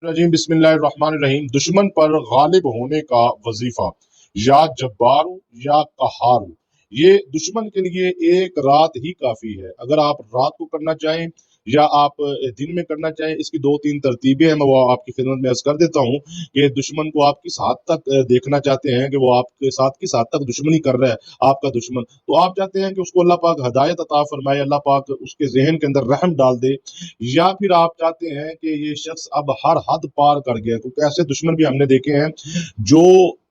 रजीम बिस्मिल्लाहिर्रहमानिर्रहीम। दुश्मन पर गालिब होने का वजीफा, या जब्बारू या कहारू, ये दुश्मन के लिए एक रात ही काफी है। अगर आप रात को करना चाहें या आप दिन में करना चाहें, इसकी दो तीन तरतीबें हैं, मैं वो आपकी खिदमत में अर्ज कर देता हूँ कि दुश्मन को आप किस हद तक देखना चाहते हैं कि वो आपके साथ किस हद तक दुश्मनी कर रहा है, आपका दुश्मन। तो आप चाहते हैं कि उसको अल्लाह पाक हदायत अता फरमाए, अल्लाह पाक उसके जहन के अंदर रहम डाल दे, या फिर आप चाहते हैं कि ये शख्स अब हर हद पार कर गया। क्योंकि ऐसे दुश्मन भी हमने देखे हैं जो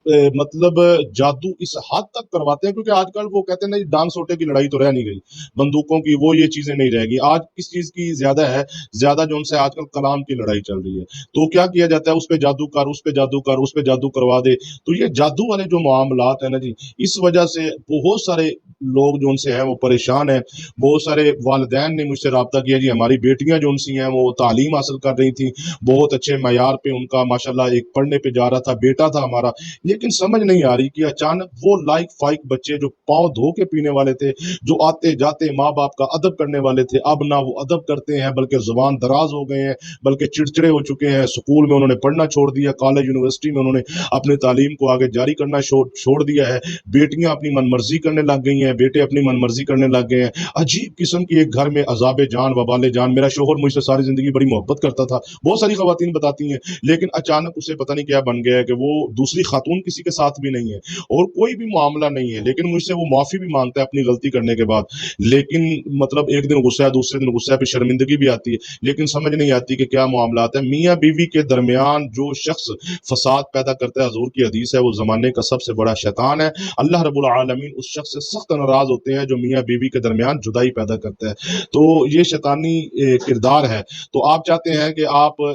मतलब जादू इस हद तक करवाते हैं, क्योंकि आजकल वो कहते हैं ना, डांग सोटे की लड़ाई तो रह नहीं गई, बंदूकों की वो ये चीजें नहीं रहेगी। आज किस चीज की ज्यादा है, ज्यादा जो उनसे आजकल कलाम की लड़ाई चल रही है। तो क्या किया जाता है, उस पे जादू कर, उस पे जादू कर, उस पे जादू करवा दे। तो ये जादू वाले जो मामलात है ना जी, इस वजह से बहुत सारे लोग जो उनसे हैं वो परेशान है। बहुत सारे वालिदैन ने मुझसे रब्ता किया जी, हमारी बेटियां जो उनसी हैं वो तालीम हासिल कर रही थी, बहुत अच्छे मयार पे उनका माशाल्लाह एक पढ़ने पे जा रहा था, बेटा था हमारा। लेकिन समझ नहीं आ रही कि अचानक वो लाइक फाइक बच्चे जो पांव धो के पीने वाले थे, जो आते जाते माँ बाप का अदब करने वाले थे, अब ना वो अदब करते हैं, बल्कि जुबान दराज हो गए हैं, बल्कि चिड़चिड़े हो चुके हैं। स्कूल में उन्होंने पढ़ना छोड़ दिया, कॉलेज यूनिवर्सिटी में उन्होंने अपनी तालीम को आगे जारी करना छोड़ दिया है। बेटियां अपनी मनमर्जी करने लग गई हैं, बेटे अपनी मनमर्जी करने लग गए हैं। अजीब किस्म की एक घर में अजाब जान वबाले जान। मेरा शोहर मुझसे सारी जिंदगी बड़ी मोहब्बत करता था, बहुत सारी खवातीन बताती हैं, लेकिन अचानक उसे पता नहीं क्या बन गया है कि वो दूसरी खातून किसी के साथ भी नहीं है और कोई भी मामला नहीं है, लेकिन मुझसे वो माफी भी मांगता है अपनी गलती करने के बाद। लेकिन मतलब एक दिन गुस्सा है, दूसरे दिन गुस्सा है, फिर शर्मिंदगी भी आती है, लेकिन समझ नहीं आती कि क्या मामला है। मियाँ बीवी के दरमियान जो शख्स फसाद पैदा करता है, हजूर की हदीस है, वो जमाने का सबसे बड़ा शैतान है। अल्लाह रब्बुल आलमीन उस शख्स से सख्त नाराज होते हैं जो मियाँ बीवी के दरमियान जुदाई पैदा करता है। तो ये शैतानी किरदार है। तो आप चाहते हैं कि आप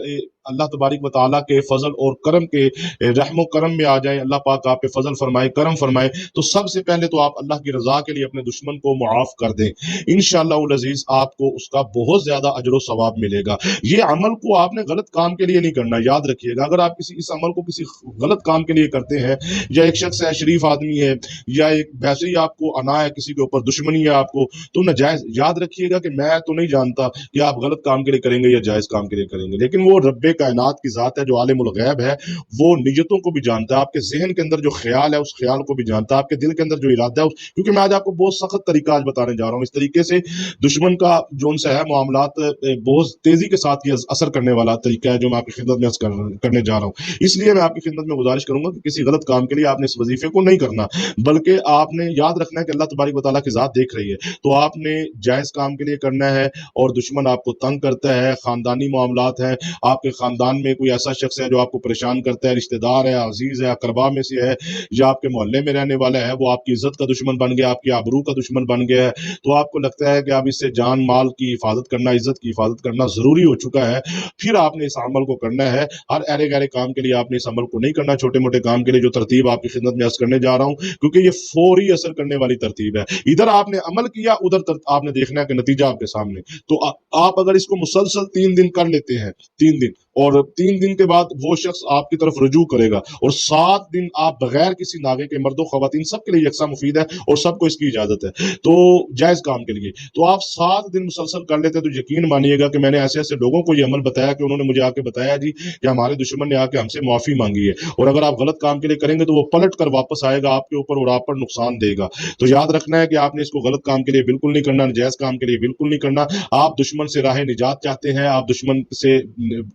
अल्लाह तबारिक व तआला के फजल और करम के रहमो करम में आ जाए, अल्लाह पाक आप पे फजल फरमाए, करम फरमाए। तो सबसे पहले तो आप अल्लाह की रजा के लिए अपने दुश्मन को मुआफ कर दें। इंशाअल्लाह अज़ीज आपको उसका बहुत ज्यादा अजर व सवाब मिलेगा। ये अमल को आपने गलत काम के लिए नहीं करना, याद रखिएगा। अगर आप किसी इस अमल को किसी गलत काम के लिए करते हैं, या एक शख्स है, शरीफ आदमी है, या एक वैसे ही आपको अना है, किसी के ऊपर दुश्मनी है आपको, तो नाजायज, याद रखिएगा कि मैं तो नहीं जानता कि आप गलत काम के लिए करेंगे या जायज काम के लिए करेंगे, लेकिन वो रब्बे कायनात की जात है जो आलिमुल गैब है, वो नियतों को भी जानता है, आपके जहन के अंदर जो ख्याल है उस ख्याल को भी जानता है, आपके दिल के अंदर जो इरादा है क्योंकि मैं आज आपको बहुत सख्त तरीका आज बताने जा रहा हूँ। इस तरीके से दुश्मन का जो उनसे है मामलात बहुत तेजी के साथ ये असर करने वाला तरीका है जो मैं आपकी खिदमत में करने जा रहा हूँ। इसलिए मैं आपकी खिदमत में गुजारिश करूंगा कि किसी गलत काम के लिए आपने इस वजीफे को नहीं करना, बल्कि आपने याद रखना है कि अल्लाह तबारिक व तआला की जात देख रही है। तो आपने जायज काम के लिए करना है, और दुश्मन आपको तंग करता है, खानदानी मामलात है, आपके खानदान में कोई ऐसा शख्स है जो आपको परेशान करता है, रिश्तेदार है, अजीज है, अकरबा में से है, या आपके मोहल्ले में रहने वाला है, वो आपकी इज्जत का दुश्मन बन गया, आपकी आबरू का दुश्मन बन गया है, तो आपको लगता है कि अब इससे जान माल की हिफाजत करना, इज्जत की हिफाजत करना जरूरी हो चुका है, फिर आपने इस अमल को करना है। हर अरे गहरे काम के लिए आपने इस अमल को नहीं करना, छोटे मोटे काम के लिए जो तरतीब आपकी खिदमत में अर्ज करने जा रहा हूँ, क्योंकि ये फौरी असर करने वाली तरतीब है। इधर आपने अमल किया, उधर आपने देखना है कि नतीजा आपके सामने। तो आप अगर इसको मुसलसल 3 दिन कर लेते हैं, 3 दिन, और 3 दिन के बाद वो शख्स आपकी तरफ रुजू करेगा, और 7 दिन आप बगैर किसी नागे के, मर्दों खवातीन सबके लिए यकसा मुफीद है और सबको इसकी इजाजत है, तो जायज काम के लिए। तो आप 7 दिन मुसलसल कर लेते हैं, तो यकीन मानिएगा कि मैंने ऐसे ऐसे लोगों को ये अमल बताया कि उन्होंने मुझे आके बताया जी कि हमारे दुश्मन ने आके हमसे माफी मांगी है, और अगर आप गलत काम के लिए करेंगे तो वो पलट कर वापस आएगा आपके ऊपर और आप पर नुकसान देगा। तो याद रखना है कि आपने इसको गलत काम के लिए बिल्कुल नहीं करना, जायज काम के लिए बिल्कुल नहीं करना। आप दुश्मन से राह निजात चाहते हैं, आप दुश्मन से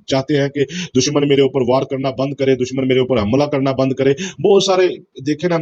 चाहते हैं कि दुश्मन मेरे ऊपर वार करना बंद करे, दुश्मन मेरे ऊपर हमला करना बंद करे। बहुत सारे देखे ना,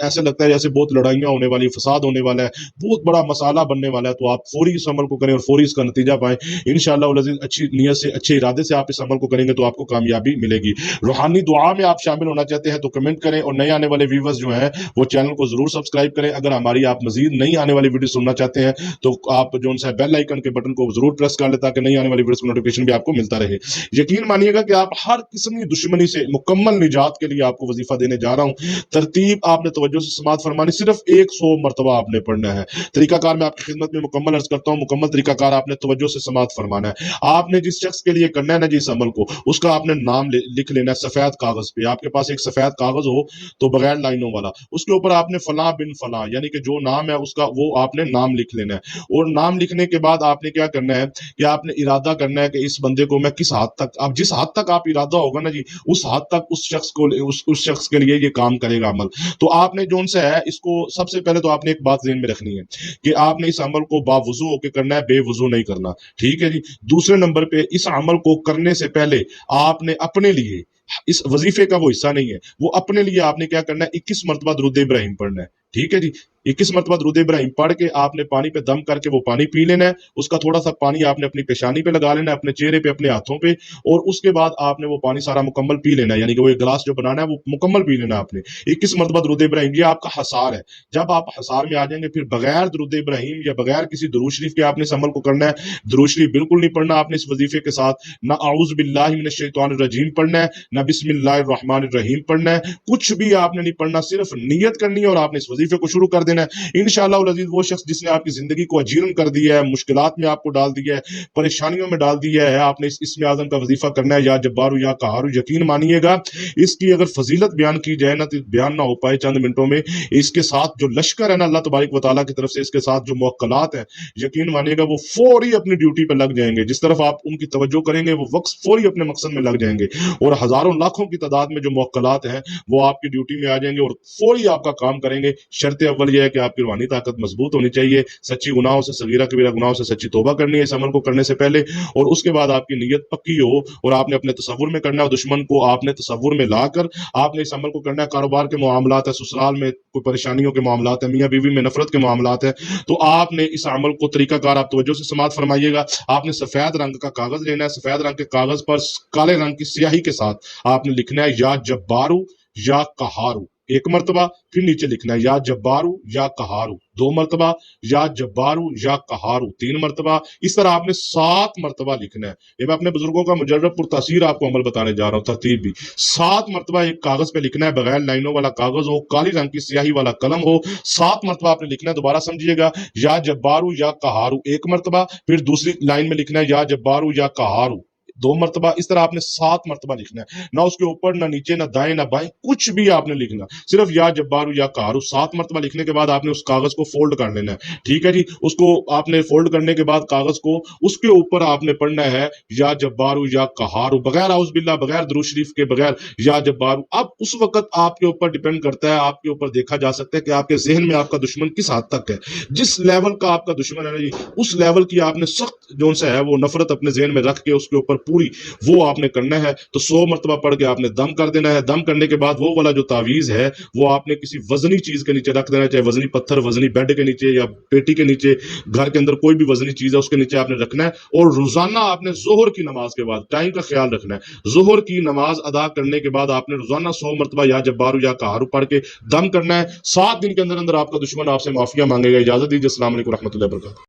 ऐसे लगता है जैसे बहुत लड़ाइयां होने वाली, फसाद होने वाला है, बहुत बड़ा मसाला बनने वाला है। तो आप फौरी इस अमल को करें और फौरी इसका नतीजा पाएं इंशाअल्लाह। अच्छी नीयत से, अच्छे इरादे से आप इस अमल को करेंगे तो आपको कामयाबी मिलेगी। रूहानी दुआ में आप शामिल होना चाहते हैं तो कमेंट करें, और नए आने वाले व्यूवर्स जो हैं वो चैनल को जरूर सब्सक्राइब करें। अगर हमारी आप मजीद नई आने वाली वीडियो सुनना चाहते हैं तो आप जो है बेल आइकन के बटन को जरूर प्रेस कर लें, ताकि नई आने वाली वीडियो की नोटिफिकेशन भी आपको मिलता रहे। यकीन मानिएगा कि आप हर किस्म की दुश्मनी से मुकम्मल निजात के लिए आपको वजीफा देने जा रहा हूं। तरतीब आपने तवज्जो से समात फरमानी, सिर्फ 100 मरतबा आपने पढ़ना है। तरीकाकार मैं आपकी खिदमत में मुकम्मल अर्ज करता हूं, मुकम्मल तरीकाकार आपने तवज्जो से समात फरमाना है। आपने जिस शख्स के लिए करना है ना जी इस अमल को, उसका आपने नाम लिख लेना है सफेद कागज पे। आपके पास एक सफेद कागज हो तो बगैर लाइनों वाला, उसके ऊपर आपने फला बिन फला यानी कि जो नाम है उसका वो आपने नाम लिख लेना है। और नाम लिखने के बाद आपने क्या करना है कि आपने इरादा करना है कि इस बंदे को मैं किस हद तक, अब जिस हद तक आप इरादा होगा ना जी, उस हद तक उस शख्स को उस शख्स के लिए ये काम करेगा अमल। तो आपने जो से है इसको सबसे पहले तो आपने एक बात ज़हन में रखनी है कि आपने इस अमल को बावुजू होकर करना है, बेवुजू नहीं करना, ठीक है जी। दूसरे नंबर पे इस अमल को करने से पहले आपने अपने लिए, इस वजीफे का वो हिस्सा नहीं है, वो अपने लिए आपने क्या करना है, 21 मरतबा दुरूद इब्राहिम पढ़ना है, ठीक है जी। 21 मरतबा दुरूद इब्राहिम पढ़ के आपने पानी पे दम करके वो पानी पी लेना है। उसका थोड़ा सा पानी आपने अपनी पेशानी पे लगा लेना है, अपने चेहरे पे, अपने हाथों पे, और उसके बाद आपने वो पानी सारा मुकम्मल पी लेना है, यानी कि वो एक गिलास जो बनाना है वो मुकम्मल पी लेना है आपने। 21 मरतबा दुरूद इब्राहिम, ये आपका हसार है। जब आप हसार में आ जाएंगे फिर बगैर दुरूद इब्राहिम या बगैर किसी दुरूद शरीफ के आपने इस अमल को करना है। दुरूद शरीफ बिल्कुल नहीं पढ़ना आपने इस वजीफे के साथ, ना औज़ु बिल्लाहि मिनश शैतानिर रजीम पढ़ना है, ना बिस्मिल्लाहिर रहमानिर रहीम पढ़ना है, कुछ भी आपने नहीं पढ़ना, सिर्फ नियत करनी है और आपने इस वजीफे को शुरू कर देना है। इंशाअल्लाह अज़ीज़ वो शख्स जिसने आपकी जिंदगी को अजीर्ण कर दिया है, मुश्किलात में आपको डाल दिया है, परेशानियों में डाल दिया है, आपने इसमें आज़म का वजीफा करना है, या जब्बारू या कहारू। यकीन मानिएगा इसकी अगर फजीलत बयान की जाए ना तो बयान ना हो पाए चंद मिनटों में। इसके साथ जो लश्कर है ना अल्लाह तबारक व तआला की तरफ से, इसके साथ जो मुवक्कलात है, यकीन मानिएगा वो फौरी अपनी ड्यूटी पर लग जाएंगे। जिस तरफ आप उनकी तवज्जो करेंगे वो वक्त फौरी अपने मकसद में लग जाएंगे, और हजारों लाखों की तादाद में जो मुवक्कलात हैं वो आपकी ड्यूटी में आ जाएंगे और फौरी आपका काम करेंगे। शर्त अव्वल यह है कि आपकी रूहानी ताकत मजबूत होनी चाहिए, सच्ची गुनाहों से, सगीरा कबीरा गुनाहों से सच्ची तौबा करनी है इस अमल को करने से पहले, और उसके बाद आपकी नीयत पक्की हो और आपने अपने तसव्वुर में करना है। दुश्मन को आपने तसव्वुर में लाकर आपने इस अमल को करना है। कारोबार के मामलात है, ससुराल में कोई परेशानियों के मामलात है, मियाँ बीवी में नफरत के मामलात है, तो आपने इस अमल को तरीकाकार आप तवज्जो से समात फरमाइएगा। आपने सफेद रंग का कागज लेना है, सफेद रंग के कागज पर काले रंग की स्याही के साथ आपने लिखना है या जब्बारू या कहारू, एक मरतबा, फिर नीचे लिखना है या जब्बारू या कहारू, 2 मरतबा, या जब्बारू या कहारू, 3 मरतबा। इस तरह आपने 7 मरतबा लिखना है। ये मैं अपने बुजुर्गों का मुजर्रब पुरतासीर आपको अमल बताने जा रहा हूँ, तरतीब भी 7 मरतबा एक कागज पे लिखना है, बगैर लाइनों वाला कागज हो, काली रंग की स्याही वाला कलम हो, 7 मरतबा आपने लिखना है। दोबारा समझिएगा, या जब्बारू या कहारू 1 मरतबा, फिर दूसरी लाइन में लिखना है या जब्बारू या कहारू 2 मरतबा। इस तरह आपने 7 मरतबा लिखना है, ना उसके ऊपर, ना नीचे, ना दाएं, ना बाएं, कुछ भी आपने लिखना, सिर्फ या जब्बारू या कहारू। 7 मरतबा लिखने के बाद आपने उस कागज को फोल्ड कर लेना है, ठीक है जी। उसको आपने फोल्ड करने के बाद कागज को, उसके ऊपर आपने पढ़ना है या जब्बारू या कहारू, बगैर औज़ बिल्लाह, बगैर दुरूद शरीफ के, बगैर या जब्बारू। अब उस वक्त आपके ऊपर डिपेंड करता है, आपके ऊपर देखा जा सकता है कि आपके जहन में आपका दुश्मन किस हद तक है। जिस लेवल का आपका दुश्मन है ना जी, उस लेवल की आपने सख्त जो सा है वो नफरत अपने जहन में रख के उसके ऊपर पूरी वो आपने करना है। तो 100 मरतबा पढ़ के आपने दम कर देना है। दम करने के बाद वो वाला जो तावीज है वो आपने किसी वजनी चीज के नीचे रख देना, चाहे वजनी पत्थर, वजनी बेड के नीचे या पेटी के नीचे, घर के अंदर कोई भी वजनी चीज है उसके नीचे आपने रखना है। और रोजाना आपने जोहर की नमाज के बाद टाइम का ख्याल रखना है। जोहर की नमाज अदा करने के बाद आपने रोजाना 100 मरतबा या जब्बारू या कहारू पढ़ के दम करना है। 7 दिन के अंदर अंदर आपका दुश्मन आपसे माफिया मांगेगा। इजाजत दीजिए, अस्सलाम वालेकुम रहमतुल्लाहि व बरकातहू।